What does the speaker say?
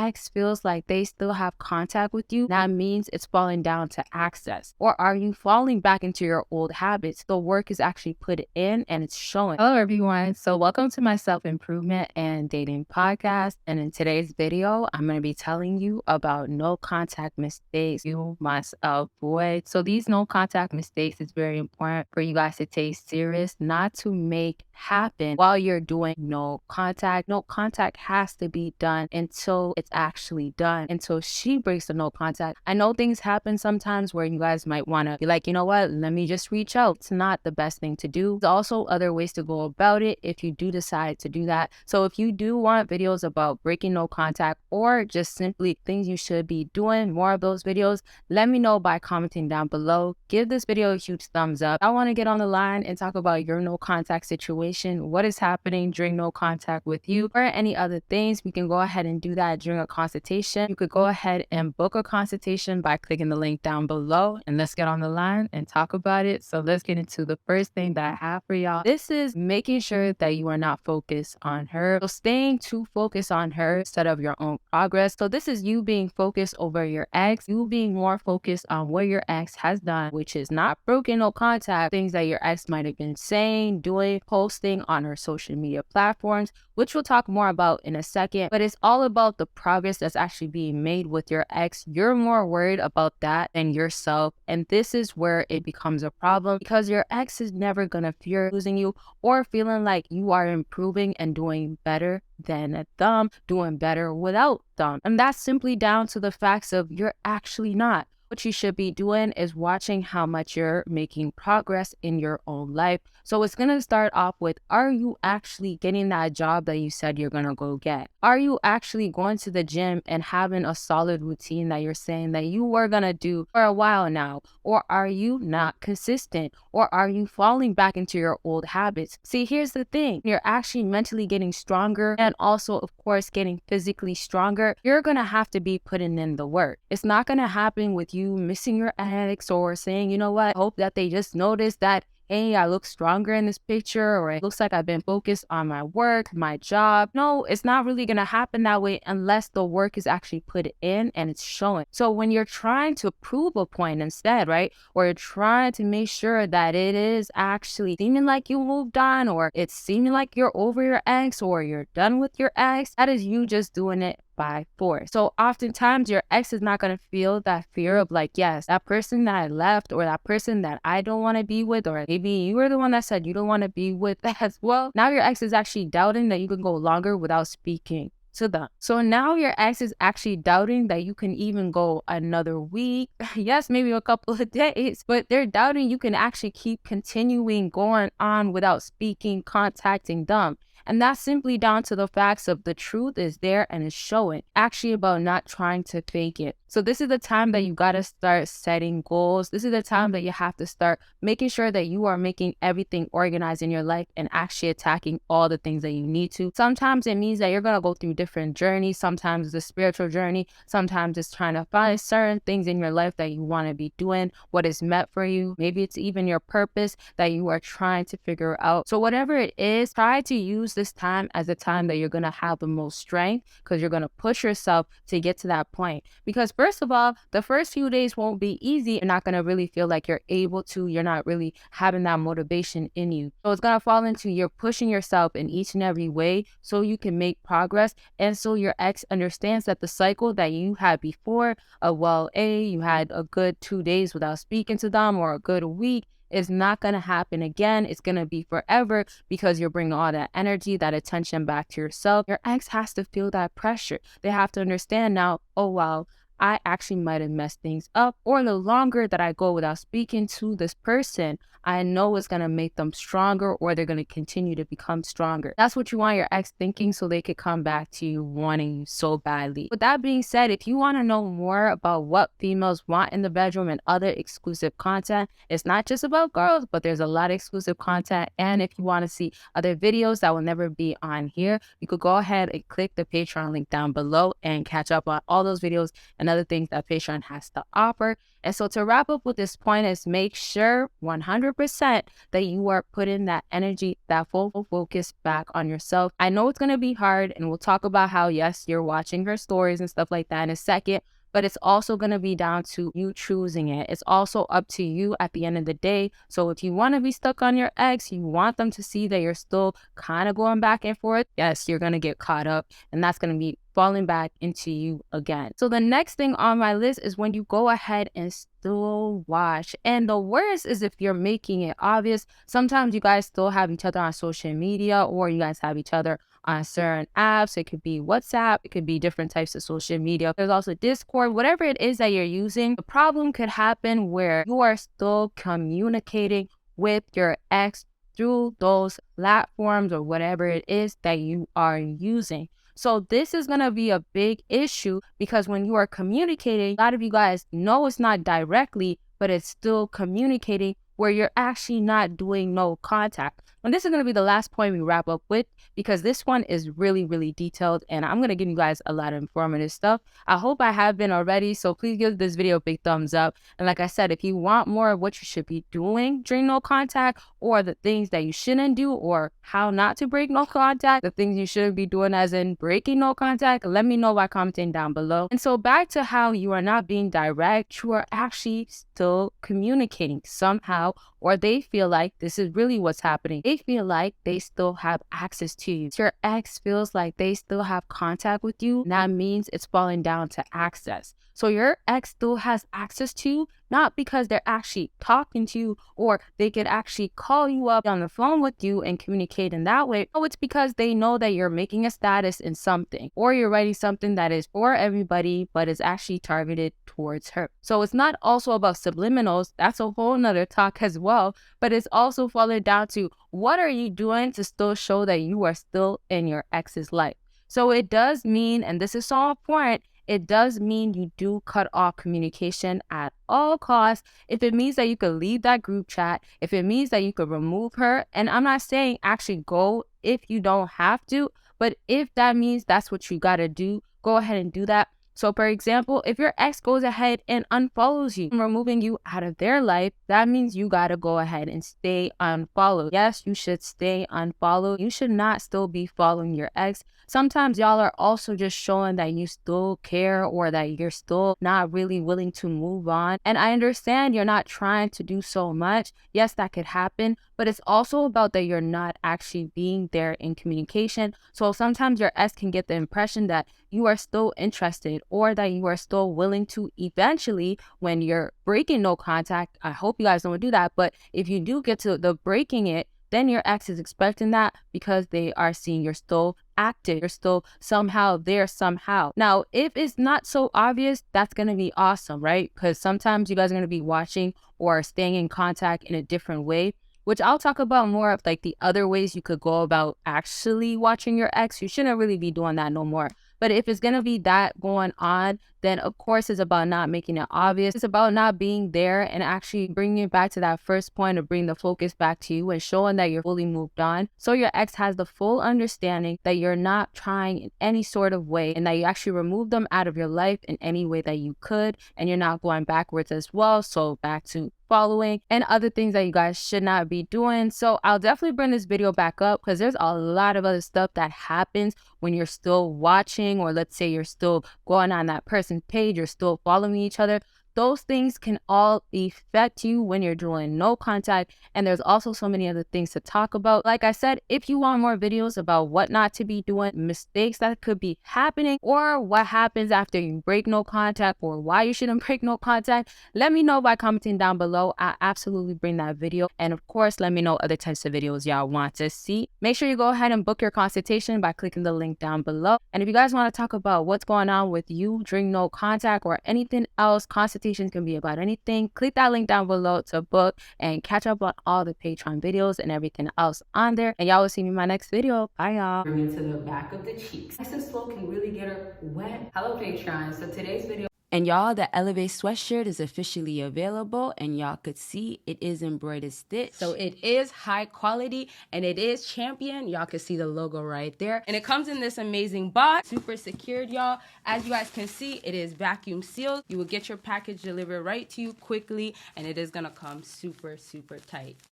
ex feels like they still have contact with you, that means it's falling down to access. Or are you falling back into your old habits? The work is actually put in and it's showing. Hello everyone. So welcome to my self-improvement and dating podcast. And in today's video, I'm going to be telling you about no contact mistakes you must avoid. So these no contact mistakes is very important for you guys to take serious, not to make happen while you're doing no contact. No contact has to be done until it's actually done, until she breaks the no contact. I know things happen sometimes where you guys might want to be like, you know what, let me just reach out. It's not the best thing to do. There's also other ways to go about it if you do decide to do that. So if you do want videos about breaking no contact or just simply things you should be doing, more of those videos, let me know by commenting down below. Give this video a huge thumbs up. I want to get on the line and talk about your no contact situation, what is happening during no contact with you, or any other things. We can go ahead and do that during a consultation. You could go ahead and book a consultation by clicking the link down below, and let's get on the line and talk about it. So let's get into the first thing that I have for y'all. This is making sure that you are not focused on her. So staying too focused on her instead of your own progress. So this is you being focused over your ex, you being more focused on what your ex has done, which is not broken no contact, things that your ex might have been saying, doing, posting on her social media platforms, which we'll talk more about in a second. But it's all about the progress that's actually being made with your ex. You're more worried about that than yourself. And this is where it becomes a problem, because your ex is never going to fear losing you or feeling like you are improving and doing better than them, doing better without them. And that's simply down to the facts of you're actually not. What you should be doing is watching how much you're making progress in your own life. So it's going to start off with, are you actually getting that job that you said you're going to go get? Are you actually going to the gym and having a solid routine that you're saying that you were going to do for a while now? Or are you not consistent? Or are you falling back into your old habits? See, here's the thing. You're actually mentally getting stronger and also, of course, getting physically stronger. You're going to have to be putting in the work. It's not going to happen with you missing your ex or saying, you know what, I hope that they just notice that, hey, I look stronger in this picture, or it looks like I've been focused on my work, my job. No, it's not really going to happen that way unless the work is actually put in and it's showing. So when you're trying to prove a point instead, right, or you're trying to make sure that it is actually seeming like you moved on, or it's seeming like you're over your ex, or you're done with your ex, that is you just doing it by force. So oftentimes your ex is not going to feel that fear of like, yes, that person that I left, or that person that I don't want to be with, or maybe you were the one that said you don't want to be with as well. Now your ex is actually doubting that you can go longer without speaking to them. So now your ex is actually doubting that you can even go another week, yes, maybe a couple of days, but they're doubting you can actually keep continuing going on without speaking, contacting them. And that's simply down to the facts of the truth is there and it's showing. Actually about not trying to fake it. So this is the time that you got to start setting goals. This is the time that you have to start making sure that you are making everything organized in your life and actually attacking all the things that you need to. Sometimes it means that you're going to go through different journeys. Sometimes it's a spiritual journey. Sometimes it's trying to find certain things in your life that you want to be doing, what is meant for you. Maybe it's even your purpose that you are trying to figure out. So whatever it is, try to use this time as a time that you're going to have the most strength, because you're going to push yourself to get to that point. Because first of all, the first few days won't be easy. You're not going to really feel like you're able to. You're not really having that motivation in you. So it's going to fall into you're pushing yourself in each and every way so you can make progress. And so your ex understands that the cycle that you had before, you had a good 2 days without speaking to them, or a good week, is not going to happen again. It's going to be forever, because you're bringing all that energy, that attention back to yourself. Your ex has to feel that pressure. They have to understand now, oh, wow, I actually might have messed things up. Or the longer that I go without speaking to this person, I know it's going to make them stronger, or they're going to continue to become stronger. That's what you want your ex thinking, so they could come back to you wanting you so badly. With that being said, if you want to know more about what females want in the bedroom and other exclusive content, it's not just about girls, but there's a lot of exclusive content. And if you want to see other videos that will never be on here, you could go ahead and click the Patreon link down below and catch up on all those videos and other things that Patreon has to offer. And so to wrap up with this point is make sure 100% that you are putting that energy, that full focus back on yourself. I know it's going to be hard, and we'll talk about how, yes, you're watching her stories and stuff like that in a second, but it's also going to be down to you choosing it. It's also up to you at the end of the day. So if you want to be stuck on your ex, you want them to see that you're still kind of going back and forth, yes, you're going to get caught up, and that's going to be falling back into you again. So the next thing on my list is when you go ahead and still watch. And the worst is if you're making it obvious. Sometimes you guys still have each other on social media, or you guys have each other on certain apps. It could be WhatsApp, it could be different types of social media. There's also Discord, whatever it is that you're using. The problem could happen where you are still communicating with your ex through those platforms or whatever it is that you are using. So this is going to be a big issue, because when you are communicating, a lot of you guys know it's not directly, but it's still communicating where you're actually not doing no contact. And this is going to be the last point we wrap up with, because this one is really, really detailed, and I'm going to give you guys a lot of informative stuff. I hope I have been already, so please give this video a big thumbs up. And like I said, if you want more of what you should be doing during no contact, or the things that you shouldn't do, or how not to break no contact, the things you shouldn't be doing as in breaking no contact, let me know by commenting down below. And so back to how you are not being direct, you are actually still communicating somehow, or they feel like this is really what's happening. They feel like they still have access to you. Your ex feels like they still have contact with you, and that means it's falling down to access. So your ex still has access to you, not because they're actually talking to you, or they could actually call you up on the phone with you and communicate in that way. No, it's because they know that you're making a status in something, or you're writing something that is for everybody, but is actually targeted towards her. So it's not also about subliminals. That's a whole nother talk as well, but it's also falling down to what are you doing to still show that you are still in your ex's life. So it does mean, and this is so important, it does mean you do cut off communication at all costs. If it means that you could leave that group chat, if it means that you could remove her, and I'm not saying actually go if you don't have to, but if that means that's what you got to do, go ahead and do that. So for example, if your ex goes ahead and unfollows you, removing you out of their life, that means you got to go ahead and stay unfollowed. Yes, you should stay unfollowed. You should not still be following your ex. Sometimes y'all are also just showing that you still care, or that you're still not really willing to move on. And I understand you're not trying to do so much. Yes, that could happen, but it's also about that you're not actually being there in communication. So sometimes your ex can get the impression that you are still interested, or that you are still willing to eventually, when you're breaking no contact. I hope you guys don't do that, but if you do get to the breaking it, then your ex is expecting that, because they are seeing you're still active, you're still somehow there somehow. Now, if it's not so obvious, that's going to be awesome, right? Because sometimes you guys are going to be watching or staying in contact in a different way, which I'll talk about more of, like the other ways you could go about actually watching your ex. You shouldn't really be doing that no more. But if it's going to be that going on, then of course it's about not making it obvious. It's about not being there and actually bringing it back to that first point of bringing the focus back to you and showing that you're fully moved on. So your ex has the full understanding that you're not trying in any sort of way, and that you actually remove them out of your life in any way that you could, and you're not going backwards as well. So back to following and other things that you guys should not be doing. So I'll definitely bring this video back up, because there's a lot of other stuff that happens when you're still watching, or let's say you're still going on that person's page, you're still following each other. Those things can all affect you when you're doing no contact. And there's also so many other things to talk about. Like I said, if you want more videos about what not to be doing, mistakes that could be happening, or what happens after you break no contact, or why you shouldn't break no contact, let me know by commenting down below. I absolutely bring that video. And of course, let me know other types of videos y'all want to see. Make sure you go ahead and book your consultation by clicking the link down below. And if you guys want to talk about what's going on with you during no contact, or anything else, consultations can be about anything, click that link down below to book and catch up on all the Patreon videos and everything else on there. And y'all will see me in my next video. Bye, y'all. Bring it to the back of the cheeks. Nice and slow can really get her wet. Hello, Patreon. So today's video And y'all, the Elevate sweatshirt is officially available, and y'all could see it is embroidered stitch. So it is high quality and it is Champion. Y'all can see the logo right there. And it comes in this amazing box, super secured, y'all. As you guys can see, it is vacuum sealed. You will get your package delivered right to you quickly, and it is gonna come super, super tight.